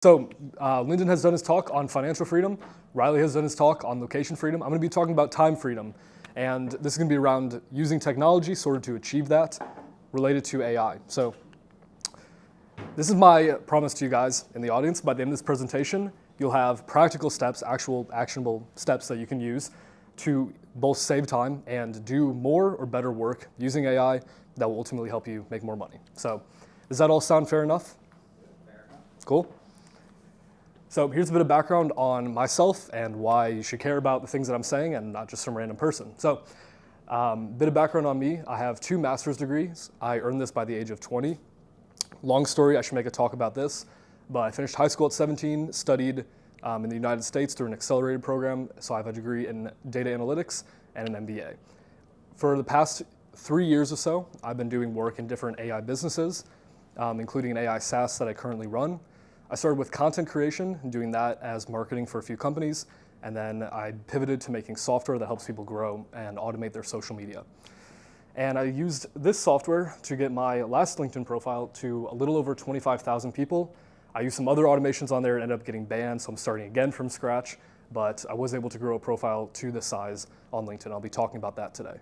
So Lyndon has done his talk on financial freedom. Riley has done his talk on location freedom. I'm going to be talking about time freedom. And this is going to be around using technology sort of to achieve that related to AI. So this is my promise to you guys in the audience. By the end of this presentation, you'll have practical steps, actual actionable steps that you can use to both save time and do more or better work using AI that will ultimately help you make more money. So does that all sound fair enough? Fair enough. Cool. So here's a bit of background on myself and why you should care about the things that I'm saying and not just some random person. So bit of background on me. I have 2 master's degrees. I earned this by the age of 20. Long story, I should make a talk about this, but I finished high school at 17, studied in the United States through an accelerated program, so I have a degree in data analytics and an MBA. For the past 3 years or so, I've been doing work in different AI businesses, including an AI SaaS that I currently run. I started with content creation and doing that as marketing for a few companies, and then I pivoted to making software that helps people grow and automate their social media. And I used this software to get my last LinkedIn profile to a little over 25,000 people. I used some other automations on there and ended up getting banned, so I'm starting again from scratch, but I was able to grow a profile to this size on LinkedIn. I'll be talking about that today.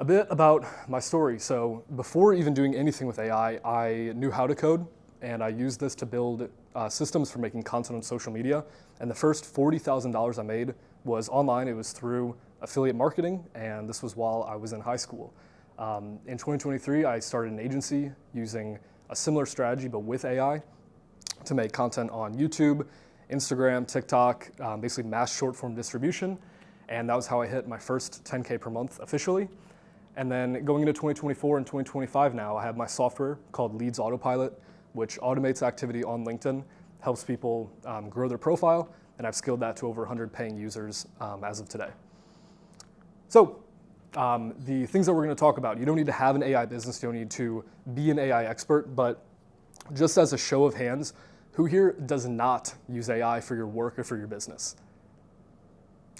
A bit about my story. So before even doing anything with AI, I knew how to code, and I used this to build systems for making content on social media. And the first $40,000 I made was online. It was through affiliate marketing, and this was while I was in high school. In 2023, I started an agency using a similar strategy, but with AI, to make content on YouTube, Instagram, TikTok, basically mass short form distribution. And that was how I hit my first 10K per month officially. And then going into 2024 and 2025 now, I have my software called Leads Autopilot, which automates activity on LinkedIn, helps people grow their profile, and I've scaled that to over 100 paying users as of today. So the things that we're going to talk about, you don't need to have an AI business, you don't need to be an AI expert, but just as a show of hands, who here does not use AI for your work or for your business?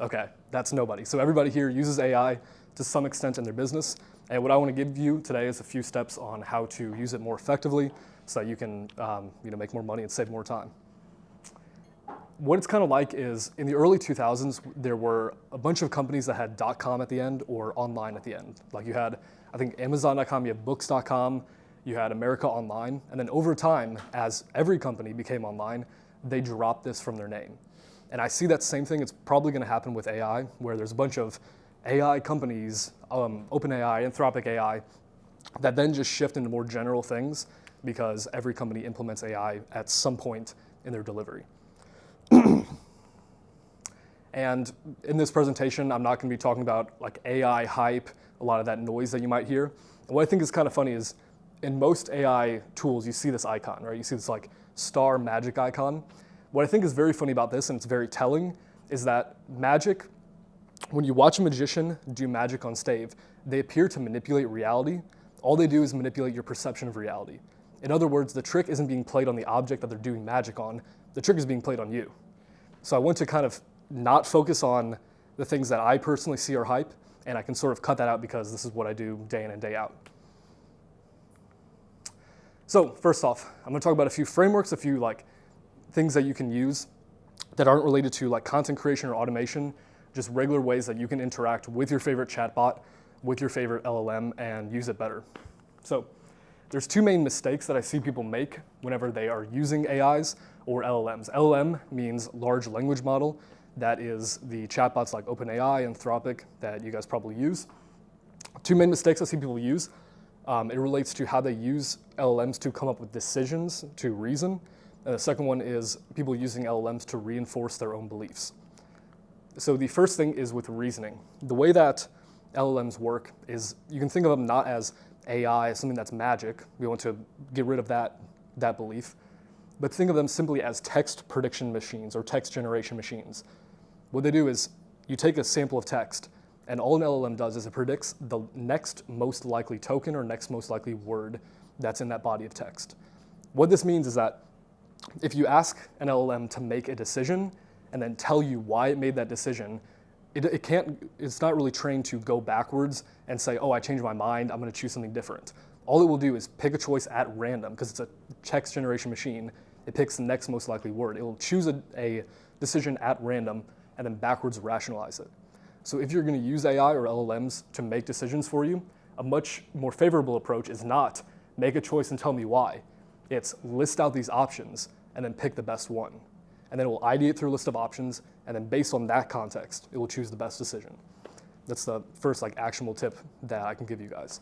Okay, that's nobody. So everybody here uses AI to some extent in their business, and what I want to give you today is a few steps on how to use it more effectively so that you can make more money and save more time. What it's kind of like is in the early 2000s, there were a bunch of companies that had .com at the end or online at the end. Like you had, I think, Amazon.com, you had Books.com, you had America Online, and then over time, as every company became online, they dropped this from their name. And I see that same thing, it's probably going to happen with AI, where there's a bunch of AI companies, OpenAI, Anthropic AI, that then just shift into more general things because every company implements AI at some point in their delivery. And in this presentation, I'm not going to be talking about like AI hype, a lot of that noise that you might hear. And what I think is kind of funny is in most AI tools, you see this icon, right? You see this like star magic icon. What I think is very funny about this, and it's very telling, is that magic, when you watch a magician do magic on stage, they appear to manipulate reality. All they do is manipulate your perception of reality. In other words, the trick isn't being played on the object that they're doing magic on, the trick is being played on you. So I want to kind of not focus on the things that I personally see are hype, and I can sort of cut that out because this is what I do day in and day out. So first off, I'm going to talk about a few frameworks, a few like things that you can use that aren't related to like content creation or automation, just regular ways that you can interact with your favorite chatbot, with your favorite LLM, and use it better. So there's 2 main mistakes that I see people make whenever they are using AIs or LLMs. LLM means large language model. That is the chatbots like OpenAI, Anthropic that you guys probably use. 2 main mistakes I see people use. It relates to how they use LLMs to come up with decisions, to reason. And the second one is people using LLMs to reinforce their own beliefs. So the first thing is with reasoning. The way that LLMs work is you can think of them not as AI, as something that's magic. We want to get rid of that belief. But think of them simply as text prediction machines or text generation machines. What they do is you take a sample of text, and all an LLM does is it predicts the next most likely token or next most likely word that's in that body of text. What this means is that if you ask an LLM to make a decision and then tell you why it made that decision, it's not really trained to go backwards and say, oh, I changed my mind, I'm going to choose something different. All it will do is pick a choice at random, because it's a text generation machine, it picks the next most likely word. It will choose a decision at random and then backwards rationalize it. So if you're going to use AI or LLMs to make decisions for you, a much more favorable approach is not make a choice and tell me why. It's list out these options and then pick the best one. And then it will ideate through a list of options, and then based on that context, it will choose the best decision. That's the first actionable tip that I can give you guys.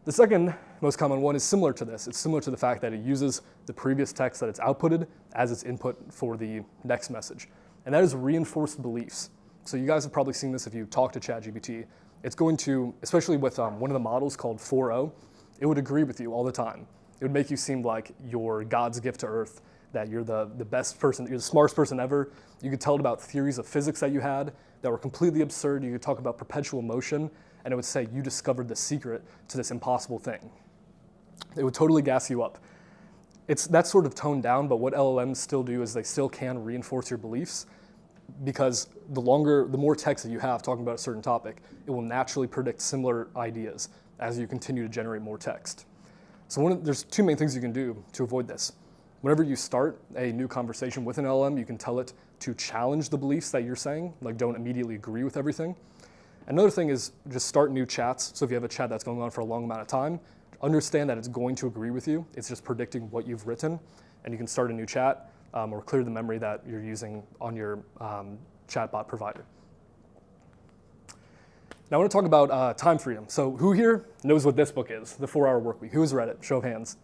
The second most common one is similar to this. It's similar to the fact that it uses the previous text that it's outputted as its input for the next message. And that is reinforced beliefs. So you guys have probably seen this if you talk to ChatGPT. It's going to, especially with one of the models called 4.0, it would agree with you all the time. It would make you seem like you're God's gift to earth, that you're the best person, you're the smartest person ever. You could tell it about theories of physics that you had that were completely absurd. You could talk about perpetual motion, and it would say you discovered the secret to this impossible thing. It would totally gas you up. That's sort of toned down, but what LLMs still do is they still can reinforce your beliefs, because the more text that you have talking about a certain topic, it will naturally predict similar ideas as you continue to generate more text. So there's two main things you can do to avoid this. Whenever you start a new conversation with an LLM, you can tell it to challenge the beliefs that you're saying, like don't immediately agree with everything. Another thing is just start new chats. So if you have a chat that's going on for a long amount of time, understand that it's going to agree with you. It's just predicting what you've written, and you can start a new chat or clear the memory that you're using on your chatbot provider. Now I want to talk about time freedom. So who here knows what this book is, The 4-Hour Workweek? Who has read it? Show of hands.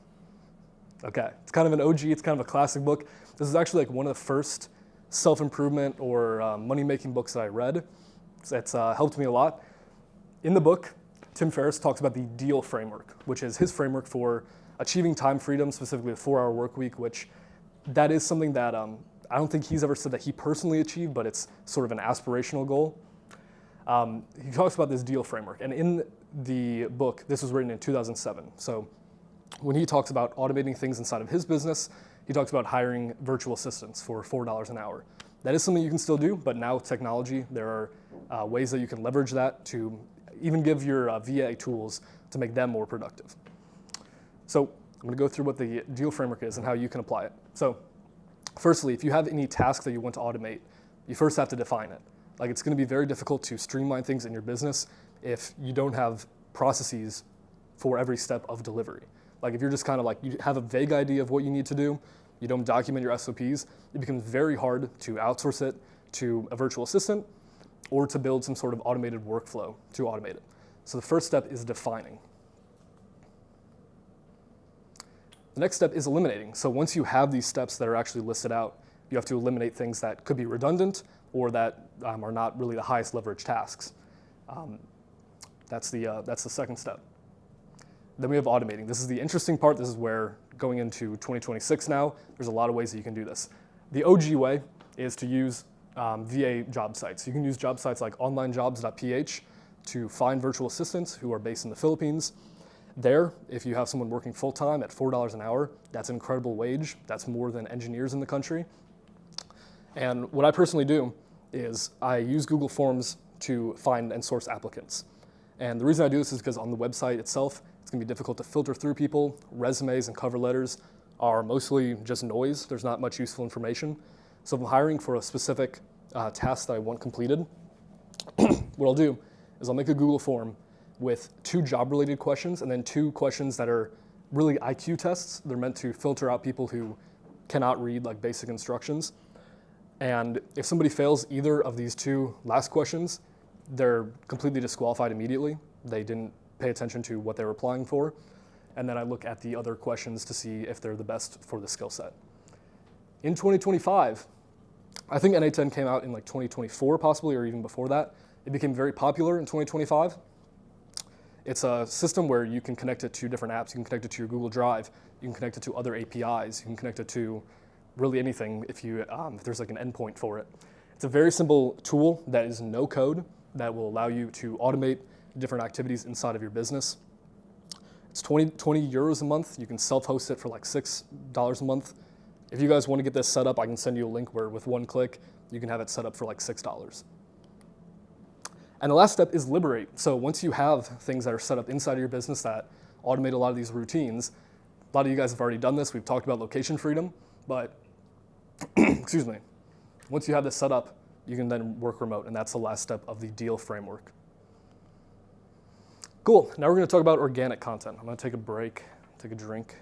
Okay, it's kind of an OG, it's kind of a classic book. This is actually one of the first self-improvement or money-making books that I read. It's helped me a lot. In the book, Tim Ferriss talks about the DEAL framework, which is his framework for achieving time freedom, specifically the 4-hour work week, which that is something that I don't think he's ever said that he personally achieved, but it's sort of an aspirational goal. He talks about this DEAL framework, and in the book, this was written in 2007. So when he talks about automating things inside of his business, he talks about hiring virtual assistants for $4 an hour. That is something you can still do, but now with technology, there are ways that you can leverage that to even give your VA tools to make them more productive. So I'm going to go through what the DEAL framework is and how you can apply it. So firstly, if you have any task that you want to automate, you first have to define it. It's going to be very difficult to streamline things in your business if you don't have processes for every step of delivery. If you're just kind of you have a vague idea of what you need to do, you don't document your SOPs, it becomes very hard to outsource it to a virtual assistant or to build some sort of automated workflow to automate it. So the first step is defining. The next step is eliminating. So once you have these steps that are actually listed out, you have to eliminate things that could be redundant or that are not really the highest leverage tasks. That's the second step. Then we have automating. This is the interesting part. This is where going into 2026 now, there's a lot of ways that you can do this. The OG way is to use VA job sites. You can use job sites like onlinejobs.ph to find virtual assistants who are based in the Philippines. There, if you have someone working full-time at $4 an hour, that's an incredible wage. That's more than engineers in the country. And what I personally do is I use Google Forms to find and source applicants. And the reason I do this is because on the website itself, it's going to be difficult to filter through people. Resumes and cover letters are mostly just noise. There's not much useful information. So if I'm hiring for a specific task that I want completed, what I'll do is I'll make a Google form with 2 job-related questions and then 2 questions that are really IQ tests. They're meant to filter out people who cannot read basic instructions. And if somebody fails either of these 2 last questions, they're completely disqualified immediately. They didn't pay attention to what they were applying for. And then I look at the other questions to see if they're the best for the skill set. In 2025, I think NA10 came out in 2024 possibly, or even before that. It became very popular in 2025. It's a system where you can connect it to different apps. You can connect it to your Google Drive. You can connect it to other APIs. You can connect it to really anything if there's an endpoint for it. It's a very simple tool that is no code that will allow you to automate different activities inside of your business. It's 20 euros a month. You can self-host it for $6 a month. If you guys want to get this set up, I can send you a link where with one click, you can have it set up for $6. And the last step is liberate. So once you have things that are set up inside of your business that automate a lot of these routines, A lot of you guys have already done this. We've talked about location freedom, but excuse me, once you have this set up, you can then work remote, and that's the last step of the deal framework. Cool, now we're gonna talk about organic content. I'm gonna take a break, take a drink.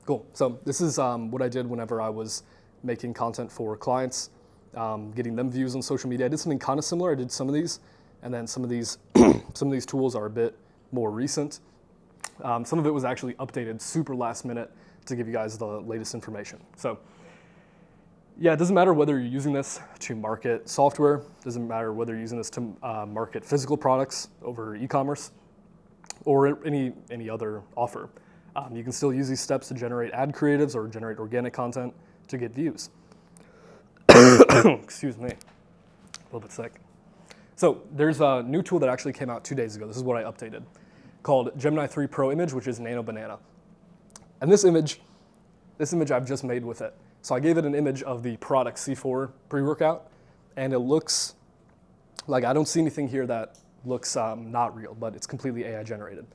Cool, so this is what I did whenever I was making content for clients, getting them views on social media. I did something kind of similar. I did some of these, and then some of these tools are a bit more recent. Some of it was actually updated super last minute to give you guys the latest information. So yeah, it doesn't matter whether you're using this to market software, it doesn't matter whether you're using this to market physical products over e-commerce or any other offer. You can still use these steps to generate ad creatives or generate organic content to get views. Excuse me, a little bit sick. So there's a new tool that actually came out 2 days ago. This is what I updated, called Gemini 3 Pro Image, which is Nano Banana. And this image I've just made with it. So I gave it an image of the product C4 pre-workout, and it looks like, I don't see anything here that looks not real, but it's completely AI generated.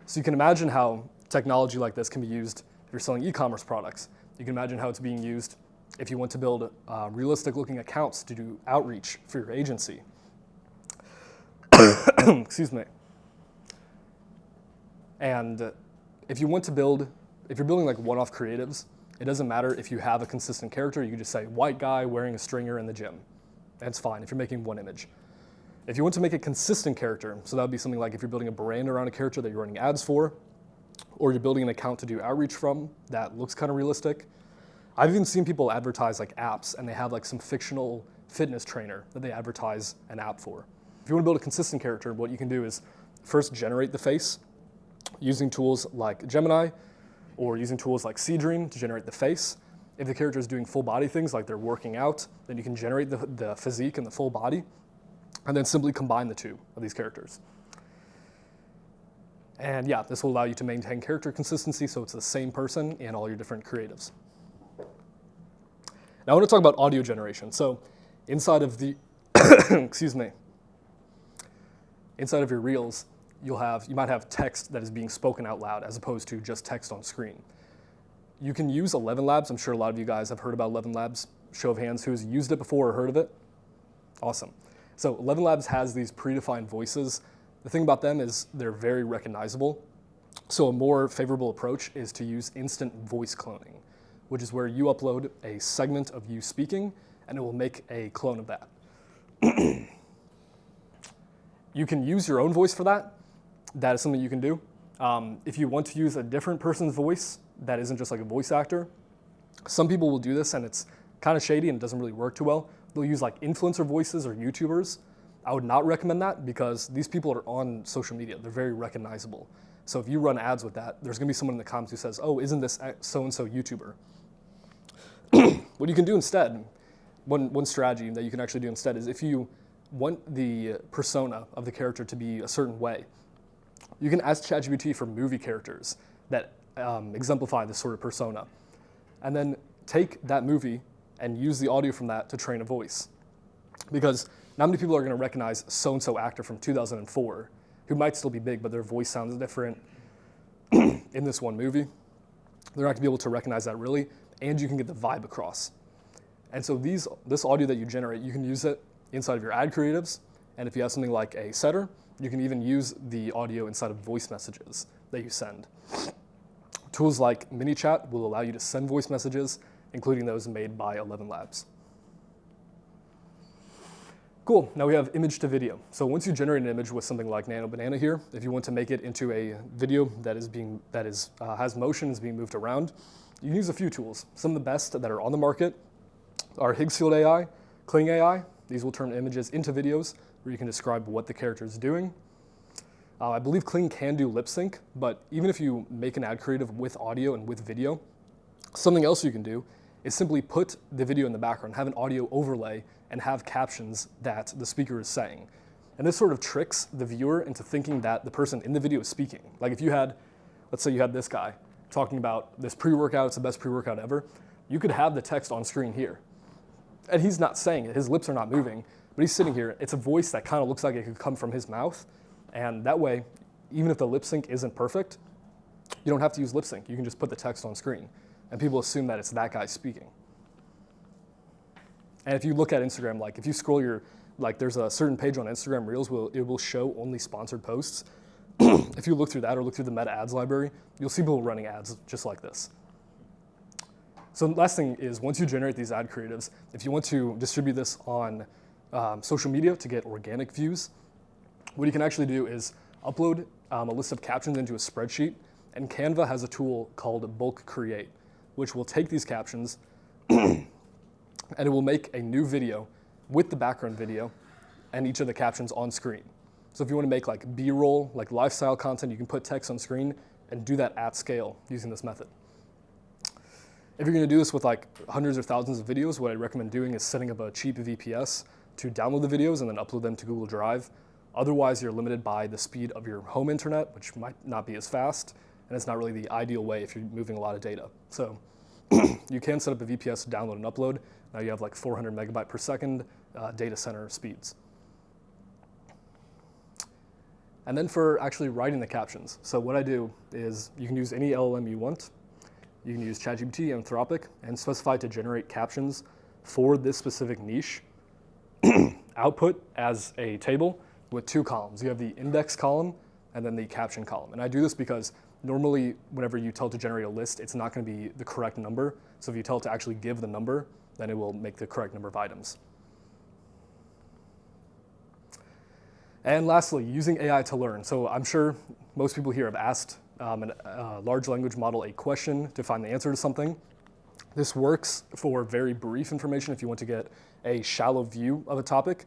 So you can imagine how technology like this can be used if you're selling e-commerce products. You can imagine how it's being used if you want to build realistic looking accounts to do outreach for your agency. Excuse me. And if you're building like one-off creatives, it doesn't matter if you have a consistent character. You can just say white guy wearing a stringer in the gym. That's fine if you're making one image. If you want to make a consistent character, so that would be something like if you're building a brand around a character that you're running ads for, or you're building an account to do outreach from that looks kind of realistic. I've even seen people advertise like apps, and they have like some fictional fitness trainer that they advertise an app for. If you want to build a consistent character, what you can do is first generate the face using tools like Gemini or using tools like Seedream to generate the face. If the character is doing full body things like they're working out, then you can generate the physique and the full body, and then simply combine the two of these characters. And yeah, this will allow you to maintain character consistency so it's the same person in all your different creatives. Now I want to talk about audio generation. So inside of the, excuse me, inside of your reels, you might have text that is being spoken out loud as opposed to just text on screen. You can use 11 Labs. I'm sure a lot of you guys have heard about 11 Labs. Show of hands, who's used it before or heard of it? Awesome. So 11 Labs has these predefined voices. The thing about them is they're very recognizable. So a more favorable approach is to use instant voice cloning, which is where you upload a segment of you speaking and it will make a clone of that. You can use your own voice for that. That is something you can do. If you want to use a different person's voice that isn't just like a voice actor, some people will do this and it's kind of shady and it doesn't really work too well. They'll use like influencer voices or YouTubers. I would not recommend that because these people are on social media. They're very recognizable. So if you run ads with that, there's gonna be someone in the comments who says, oh, isn't this so-and-so YouTuber? What you can do instead, one strategy that you can actually do instead is if you want the persona of the character to be a certain way, you can ask ChatGPT for movie characters that exemplify this sort of persona. And then take that movie and use the audio from that to train a voice. Because not many people are gonna recognize so-and-so actor from 2004, who might still be big, but their voice sounds different in this one movie. They're not gonna be able to recognize that really, and you can get the vibe across. And so this audio that you generate, you can use it inside of your ad creatives, and if you have something like a setter, you can even use the audio inside of voice messages that you send. Tools like MiniChat will allow you to send voice messages, including those made by 11 Labs. Cool, now we have image to video. So once you generate an image with something like Nano Banana here, if you want to make it into a video that has motion, is being moved around, you can use a few tools. Some of the best that are on the market are Higgsfield AI, Kling AI. These will turn images into videos where you can describe what the character is doing. I believe Kling can do lip sync, but even if you make an ad creative with audio and with video, something else you can do is simply put the video in the background, have an audio overlay, and have captions that the speaker is saying. And this sort of tricks the viewer into thinking that the person in the video is speaking. Like if you had, let's say you had this guy talking about this pre-workout, it's the best pre-workout ever, you could have the text on screen here. And he's not saying it, his lips are not moving, but he's sitting here. It's a voice that kind of looks like it could come from his mouth. And that way, even if the lip sync isn't perfect, you don't have to use lip sync. You can just put the text on screen, and people assume that it's that guy speaking. And if you look at Instagram, like if you scroll there's a certain page on Instagram Reels, it will show only sponsored posts. If you look through that or look through the Meta ads library, you'll see people running ads just like this. So the last thing is, once you generate these ad creatives, if you want to distribute this on social media to get organic views, what you can actually do is upload a list of captions into a spreadsheet, and Canva has a tool called Bulk Create, which will take these captions and it will make a new video with the background video and each of the captions on screen. So if you want to make like B-roll, like lifestyle content, you can put text on screen and do that at scale using this method. If you're going to do this with like hundreds or thousands of videos, what I recommend doing is setting up a cheap VPS to download the videos and then upload them to Google Drive. Otherwise, you're limited by the speed of your home internet, which might not be as fast, and it's not really the ideal way if you're moving a lot of data. So you can set up a VPS to download and upload. Now you have like 400 megabyte per second data center speeds. And then for actually writing the captions. So what I do is you can use any LLM you want. You can use ChatGPT, Anthropic, and specify to generate captions for this specific niche. Output as a table with two columns. You have the index column and then the caption column. And I do this because normally whenever you tell it to generate a list, it's not going to be the correct number. So if you tell it to actually give the number, then it will make the correct number of items. And lastly, using AI to learn. So I'm sure most people here have asked a large language model a question to find the answer to something. This works for very brief information if you want to get a shallow view of a topic.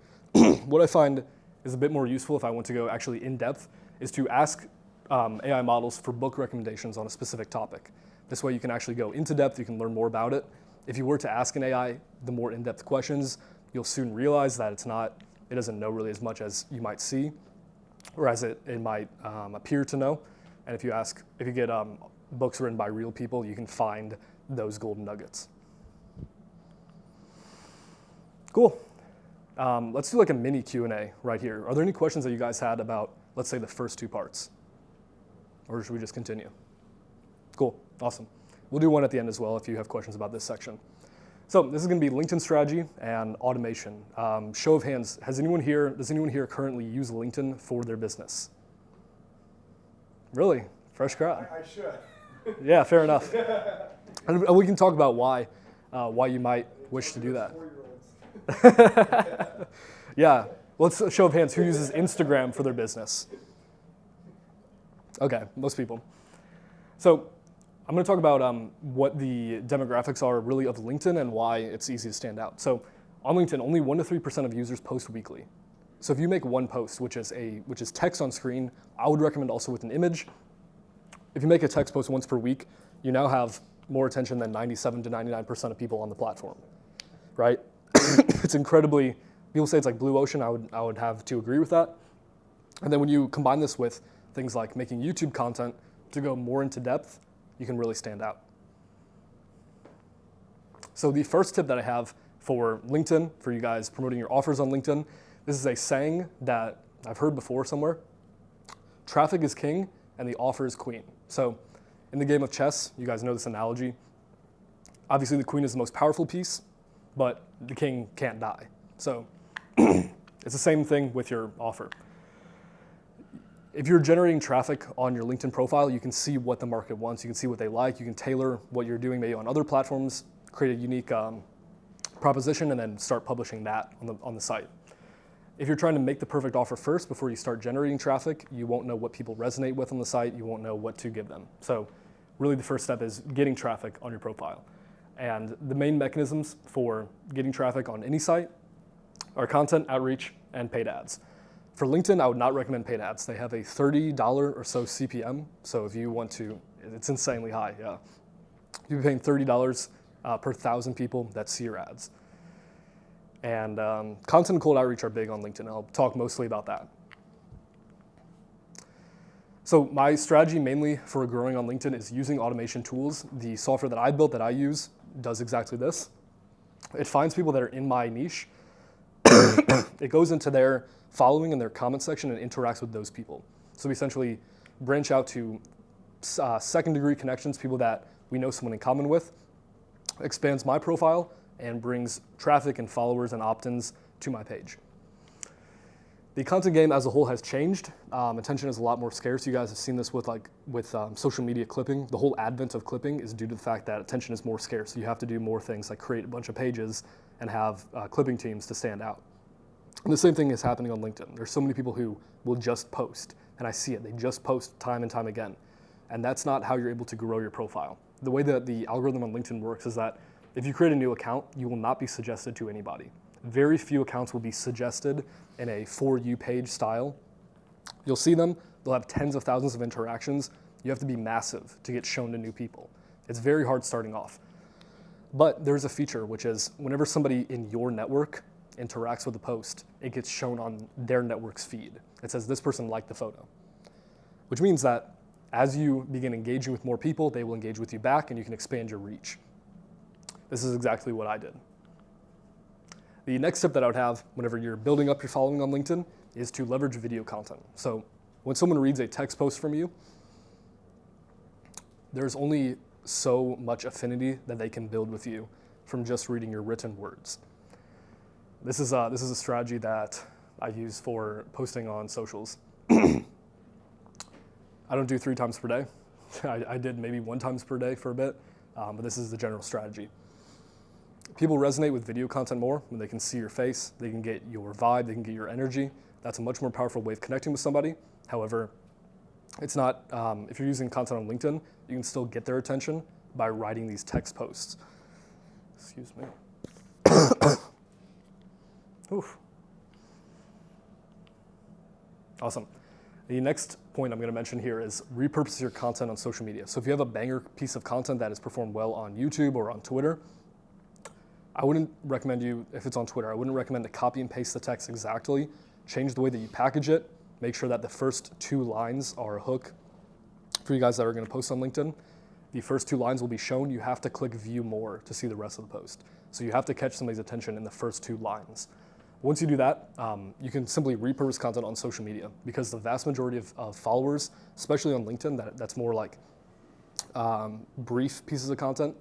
What I find is a bit more useful if I want to go actually in depth is to ask AI models for book recommendations on a specific topic. This way you can actually go into depth, you can learn more about it. If you were to ask an AI the more in-depth questions, you'll soon realize that it doesn't know really as much as you might see, or as it might appear to know. And if you get books written by real people, you can find those golden nuggets. Cool. Let's do like a mini Q&A right here. Are there any questions that you guys had about, let's say, the first two parts? Or should we just continue? Cool, awesome. We'll do one at the end as well if you have questions about this section. So this is going to be LinkedIn strategy and automation. Show of hands, does anyone here currently use LinkedIn for their business? Really? Fresh crowd. I should. Yeah, fair enough. And we can talk about why you might wish to do that. Yeah, let's show of hands. Who uses Instagram for their business? Okay, most people. So I'm going to talk about what the demographics are really of LinkedIn and why it's easy to stand out. So on LinkedIn, only 1 to 3% of users post weekly. So if you make one post, which is text on screen, I would recommend also with an image. If you make a text post once per week, you now have more attention than 97 to 99% of people on the platform, right? It's incredibly, people say it's like blue ocean. I would have to agree with that. And then when you combine this with things like making YouTube content to go more into depth, you can really stand out. So the first tip that I have for LinkedIn, for you guys promoting your offers on LinkedIn, this is a saying that I've heard before somewhere. Traffic is king and the offer is queen. So in the game of chess, you guys know this analogy. Obviously the queen is the most powerful piece, but the king can't die. So it's the same thing with your offer. If you're generating traffic on your LinkedIn profile, you can see what the market wants. You can see what they like. You can tailor what you're doing maybe on other platforms, create a unique proposition, and then start publishing that on the site. If you're trying to make the perfect offer first before you start generating traffic, you won't know what people resonate with on the site. You won't know what to give them. So really the first step is getting traffic on your profile. And the main mechanisms for getting traffic on any site are content, outreach, and paid ads. For LinkedIn, I would not recommend paid ads. They have a $30 or so CPM. So if you want to, it's insanely high, yeah. You'll be paying $30 per 1,000 people that see your ads. And content and cold outreach are big on LinkedIn. I'll talk mostly about that. So my strategy mainly for growing on LinkedIn is using automation tools. The software that I built that I use does exactly this. It finds people that are in my niche. It goes into their following in their comment section and interacts with those people. So we essentially branch out to second degree connections, people that we know someone in common with, expands my profile, and brings traffic and followers and opt-ins to my page. The content game as a whole has changed. Attention is a lot more scarce. You guys have seen this with social media clipping. The whole advent of clipping is due to the fact that attention is more scarce. You have to do more things like create a bunch of pages and have clipping teams to stand out. And the same thing is happening on LinkedIn. There's so many people who will just post, and I see it. They just post time and time again. And that's not how you're able to grow your profile. The way that the algorithm on LinkedIn works is that if you create a new account, you will not be suggested to anybody. Very few accounts will be suggested in a For You page style. You'll see them, they'll have tens of thousands of interactions. You have to be massive to get shown to new people. It's very hard starting off. But there's a feature, which is whenever somebody in your network interacts with a post, it gets shown on their network's feed. It says this person liked the photo, which means that as you begin engaging with more people, they will engage with you back and you can expand your reach. This is exactly what I did. The next step that I would have whenever you're building up your following on LinkedIn is to leverage video content. So when someone reads a text post from you, there's only so much affinity that they can build with you from just reading your written words. This is a strategy that I use for posting on socials. I don't do 3 times per day. I did maybe 1 time per day for a bit, but this is the general strategy. People resonate with video content more when they can see your face, they can get your vibe, they can get your energy. That's a much more powerful way of connecting with somebody. However, it's not, if you're using content on LinkedIn, you can still get their attention by writing these text posts. Excuse me. Oof. Awesome. The next point I'm going to mention here is repurpose your content on social media. So if you have a banger piece of content that has performed well on YouTube or on Twitter, I wouldn't recommend you, if it's on Twitter, I wouldn't recommend to copy and paste the text exactly. Change the way that you package it. Make sure that the first 2 lines are a hook. For you guys that are going to post on LinkedIn, the first 2 lines will be shown. You have to click view more to see the rest of the post. So you have to catch somebody's attention in the first 2 lines. Once you do that, you can simply repurpose content on social media because the vast majority of followers, especially on LinkedIn, that's more like brief pieces of content,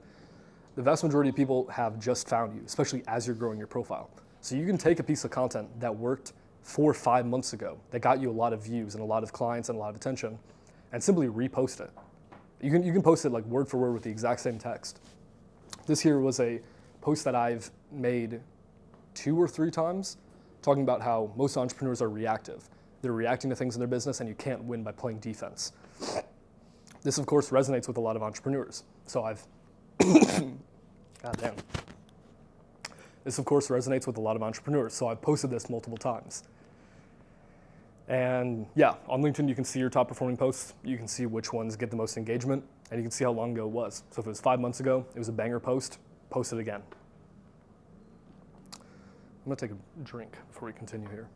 the vast majority of people have just found you, especially as you're growing your profile. So you can take a piece of content that worked 4 or 5 months ago, that got you a lot of views and a lot of clients and a lot of attention, and simply repost it. You can post it like word for word with the exact same text. This here was a post that I've made 2 or 3 times, talking about how most entrepreneurs are reactive. They're reacting to things in their business and you can't win by playing defense. This of course resonates with a lot of entrepreneurs. So I've, God damn. This of course resonates with a lot of entrepreneurs. So I've posted this multiple times. And yeah, on LinkedIn you can see your top performing posts. You can see which ones get the most engagement and you can see how long ago it was. So if it was 5 months ago, it was a banger post, post it again. I'm gonna take a drink before we continue here.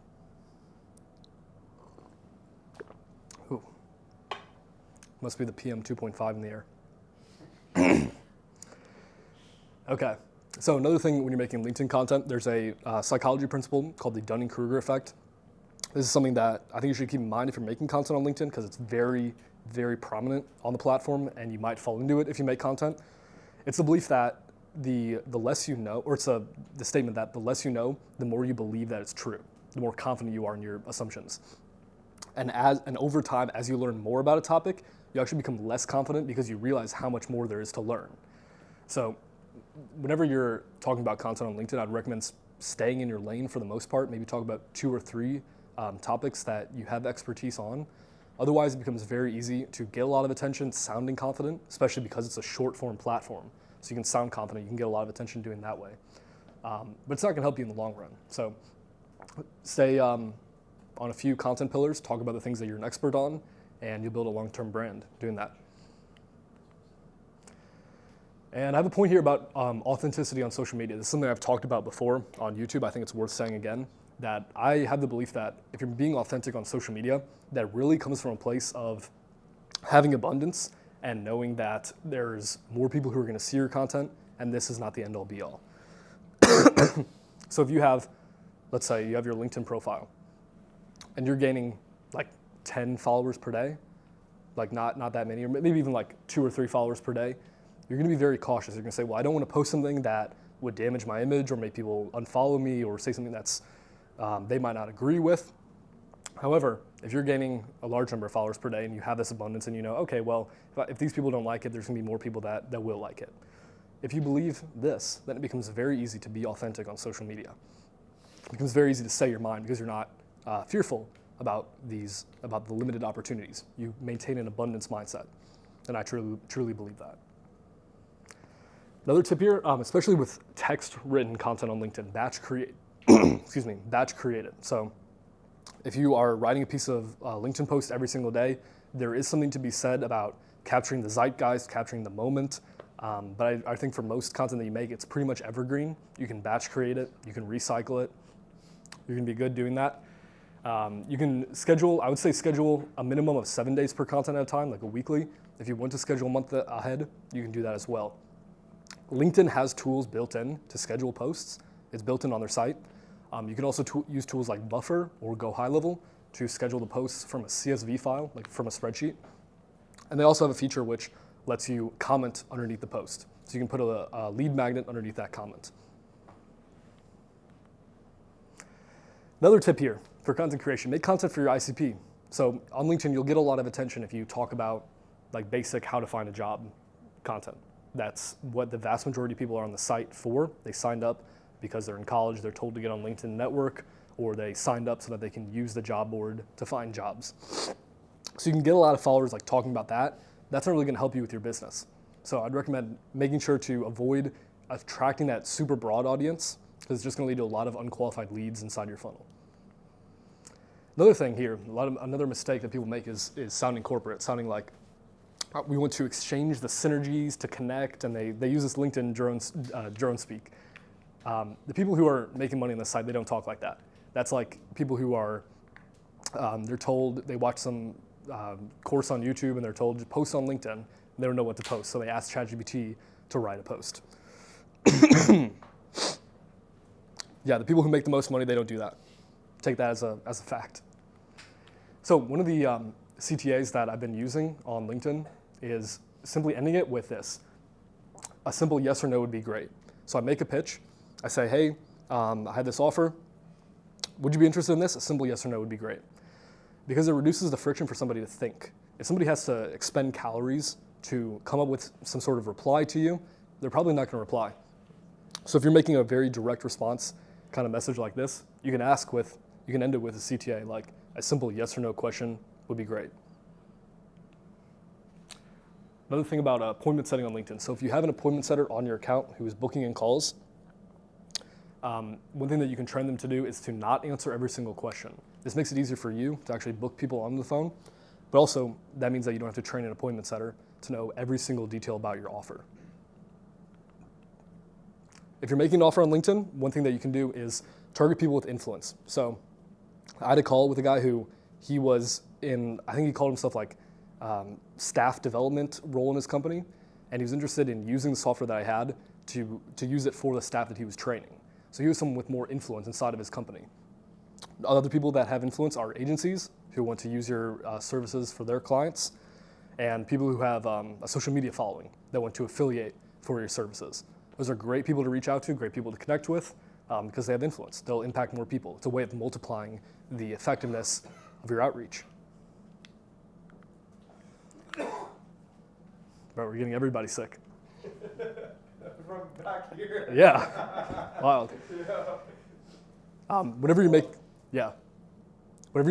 Ooh. Must be the PM 2.5 in the air. Okay, so another thing when you're making LinkedIn content, there's a psychology principle called the Dunning-Kruger effect. This is something that I think you should keep in mind if you're making content on LinkedIn because it's very, very prominent on the platform and you might fall into it if you make content. It's the belief that the less you know, or it's the statement that the less you know, the more you believe that it's true, the more confident you are in your assumptions. And over time, as you learn more about a topic, you actually become less confident because you realize how much more there is to learn. So whenever you're talking about content on LinkedIn, I'd recommend staying in your lane for the most part, maybe talk about 2 or 3 topics that you have expertise on. Otherwise, it becomes very easy to get a lot of attention sounding confident, especially because it's a short form platform. So you can sound confident, you can get a lot of attention doing that way. But it's not gonna help you in the long run. So stay on a few content pillars, talk about the things that you're an expert on, and you'll build a long-term brand doing that. And I have a point here about authenticity on social media. This is something I've talked about before on YouTube. I think it's worth saying again, that I have the belief that if you're being authentic on social media, that really comes from a place of having abundance and knowing that there's more people who are gonna see your content, and this is not the end-all be-all. So if you have, let's say you have your LinkedIn profile, and you're gaining like 10 followers per day, like not that many, or maybe even like 2 or 3 followers per day, you're gonna be very cautious. You're gonna say, well, I don't wanna post something that would damage my image or make people unfollow me or say something that's they might not agree with. However, if you're gaining a large number of followers per day and you have this abundance and you know, okay, well, if these people don't like it, there's gonna be more people that will like it. If you believe this, then it becomes very easy to be authentic on social media. It becomes very easy to say your mind because you're not fearful about the limited opportunities. You maintain an abundance mindset, and I truly believe that. Another tip here, especially with text-written content on LinkedIn, batch create. Batch create it. So if you are writing a piece of LinkedIn post every single day, there is something to be said about capturing the zeitgeist, capturing the moment. But I think for most content that you make, it's pretty much evergreen. You can batch create it, you can recycle it. You're gonna be good doing that. You can schedule a minimum of 7 days per content at a time, like a weekly. If you want to schedule a month ahead, you can do that as well. LinkedIn has tools built in to schedule posts. It's built in on their site. You can also use tools like Buffer or Go High Level to schedule the posts from a CSV file, like from a spreadsheet. And they also have a feature which lets you comment underneath the post. So you can put a lead magnet underneath that comment. Another tip here for content creation, make content for your ICP. So on LinkedIn, you'll get a lot of attention if you talk about like basic how to find a job content. That's what the vast majority of people are on the site for. They signed up because they're in college, they're told to get on LinkedIn Network, or they signed up so that they can use the job board to find jobs. So you can get a lot of followers like talking about that. That's not really gonna help you with your business. So I'd recommend making sure to avoid attracting that super broad audience because it's just gonna lead to a lot of unqualified leads inside your funnel. Another thing here, another mistake that people make is sounding corporate, sounding like we want to exchange the synergies to connect, and they use this LinkedIn drone speak. The people who are making money on this site, they don't talk like that. That's like people who are, they're told, they watch some course on YouTube and they're told to post on LinkedIn, and they don't know what to post, so they ask ChatGPT to write a post. Yeah, the people who make the most money, they don't do that. Take that as a fact. So one of the CTAs that I've been using on LinkedIn is simply ending it with this. A simple yes or no would be great. So I make a pitch. I say, hey, I had this offer. Would you be interested in this? A simple yes or no would be great. Because it reduces the friction for somebody to think. If somebody has to expend calories to come up with some sort of reply to you, they're probably not gonna reply. So if you're making a very direct response kind of message like this, you can end it with a CTA, like a simple yes or no question would be great. Another thing about appointment setting on LinkedIn. So if you have an appointment setter on your account who is booking in calls, one thing that you can train them to do is to not answer every single question. This makes it easier for you to actually book people on the phone, but also that means that you don't have to train an appointment setter to know every single detail about your offer. If you're making an offer on LinkedIn, one thing that you can do is target people with influence. So I had a call with a guy who he was in, I think he called himself like staff development role in his company, and he was interested in using the software that I had to use it for the staff that he was training. So he was someone with more influence inside of his company. Other people that have influence are agencies who want to use your services for their clients, and people who have a social media following that want to affiliate for your services. Those are great people to reach out to, great people to connect with, because they have influence. They'll impact more people. It's a way of multiplying the effectiveness of your outreach. But we're getting everybody sick. From back here. Yeah, wild. Whenever you're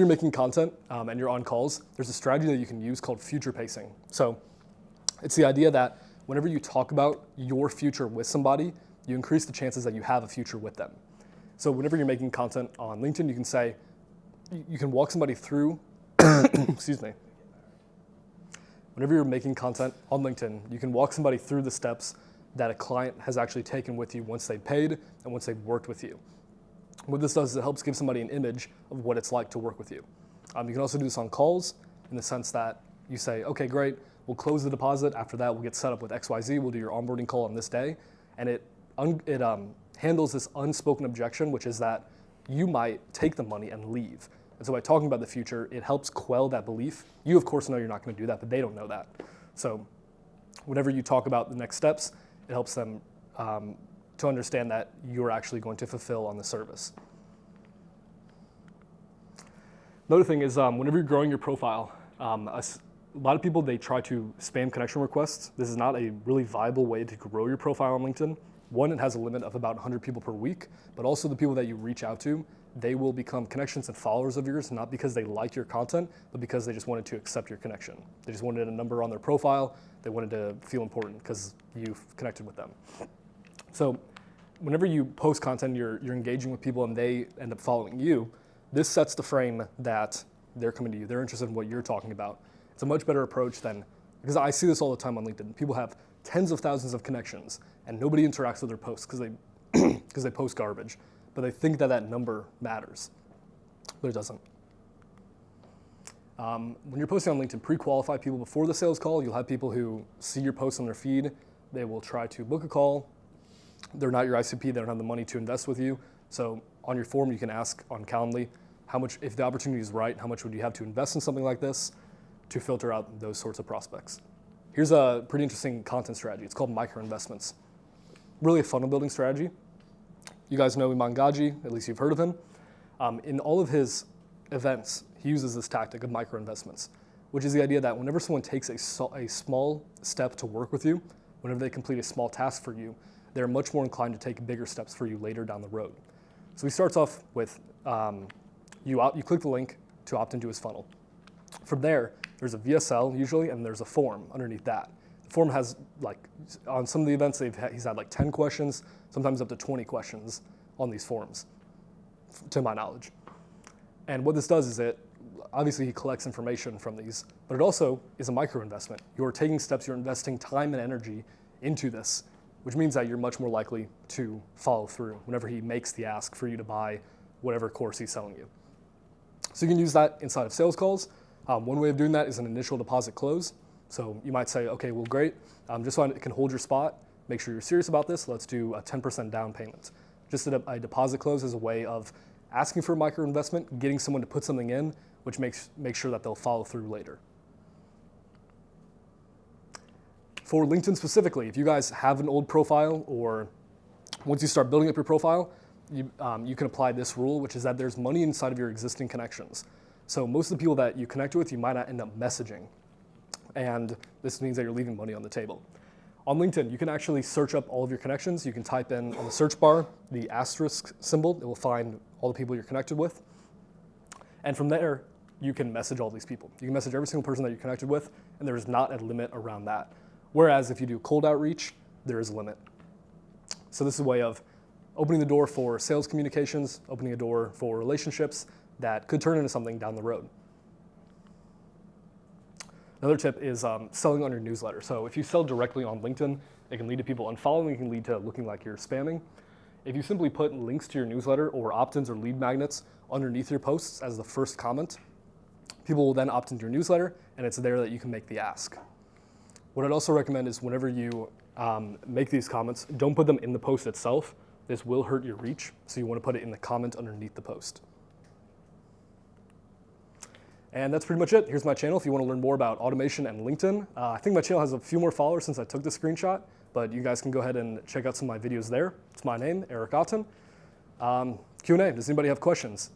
making content and you're on calls, there's a strategy that you can use called future pacing. So it's the idea that whenever you talk about your future with somebody, you increase the chances that you have a future with them. So whenever you're making content on LinkedIn, you can say, you can walk somebody through, excuse me. Whenever you're making content on LinkedIn, you can walk somebody through the steps that a client has actually taken with you once they paid and once they've worked with you. What this does is it helps give somebody an image of what it's like to work with you. You can also do this on calls in the sense that you say, okay, great, we'll close the deposit. After that, we'll get set up with XYZ. We'll do your onboarding call on this day. And it handles this unspoken objection, which is that you might take the money and leave. And so by talking about the future, it helps quell that belief. You, of course, know you're not going to do that, but they don't know that. So whenever you talk about the next steps, it helps them to understand that you're actually going to fulfill on the service. Another thing is whenever you're growing your profile, a lot of people, they try to spam connection requests. This is not a really viable way to grow your profile on LinkedIn. One, it has a limit of about 100 people per week, but also the people that you reach out to, they will become connections and followers of yours, not because they like your content, but because they just wanted to accept your connection. They just wanted a number on their profile. They wanted to feel important because you've connected with them. So whenever you post content, you're engaging with people and they end up following you, this sets the frame that they're coming to you. They're interested in what you're talking about. It's a much better approach than, because I see this all the time on LinkedIn. People have tens of thousands of connections and nobody interacts with their posts because they post garbage, but they think that that number matters, but it doesn't. When you're posting on LinkedIn, pre-qualify people before the sales call. You'll have people who see your post on their feed. They will try to book a call. They're not your ICP. They don't have the money to invest with you. So on your form, you can ask on Calendly, how much, if the opportunity is right, how much would you have to invest in something like this to filter out those sorts of prospects. Here's a pretty interesting content strategy. It's called micro investments. Really a funnel building strategy. You guys know Iman Gaji, at least you've heard of him. In all of his events, he uses this tactic of micro investments, which is the idea that whenever someone takes a small step to work with you, whenever they complete a small task for you, they're much more inclined to take bigger steps for you later down the road. So he starts off with, you click the link to opt into his funnel. From there, there's a VSL usually, and there's a form underneath that. The form has, like, on some of the events, he's had like 10 questions, sometimes up to 20 questions on these forms, to my knowledge. And what this does is obviously he collects information from these, but it also is a micro investment. You're taking steps, you're investing time and energy into this, which means that you're much more likely to follow through whenever he makes the ask for you to buy whatever course he's selling you. So you can use that inside of sales calls. One way of doing that is an initial deposit close. So you might say, okay, well, great. Just so it can hold your spot, make sure you're serious about this. Let's do a 10% down payment. Just a deposit close is a way of asking for a micro investment, getting someone to put something in, which makes sure that they'll follow through later. For LinkedIn specifically, if you guys have an old profile, or once you start building up your profile, you can apply this rule, which is that there's money inside of your existing connections. So most of the people that you connect with, you might not end up messaging. And this means that you're leaving money on the table. On LinkedIn, you can actually search up all of your connections. You can type in on the search bar the asterisk symbol. It will find all the people you're connected with. And from there, you can message all these people. You can message every single person that you're connected with, and there is not a limit around that. Whereas if you do cold outreach, there is a limit. So this is a way of opening the door for sales communications, opening a door for relationships that could turn into something down the road. Another tip is selling on your newsletter. So if you sell directly on LinkedIn, it can lead to people unfollowing, it can lead to looking like you're spamming. If you simply put links to your newsletter or opt-ins or lead magnets underneath your posts as the first comment, people will then opt into your newsletter, and it's there that you can make the ask. What I'd also recommend is whenever you make these comments, don't put them in the post itself. This will hurt your reach, so you want to put it in the comment underneath the post. And that's pretty much it. Here's my channel if you want to learn more about automation and LinkedIn. I think my channel has a few more followers since I took the screenshot, but you guys can go ahead and check out some of my videos there. It's my name, Otten. Q&A, does anybody have questions?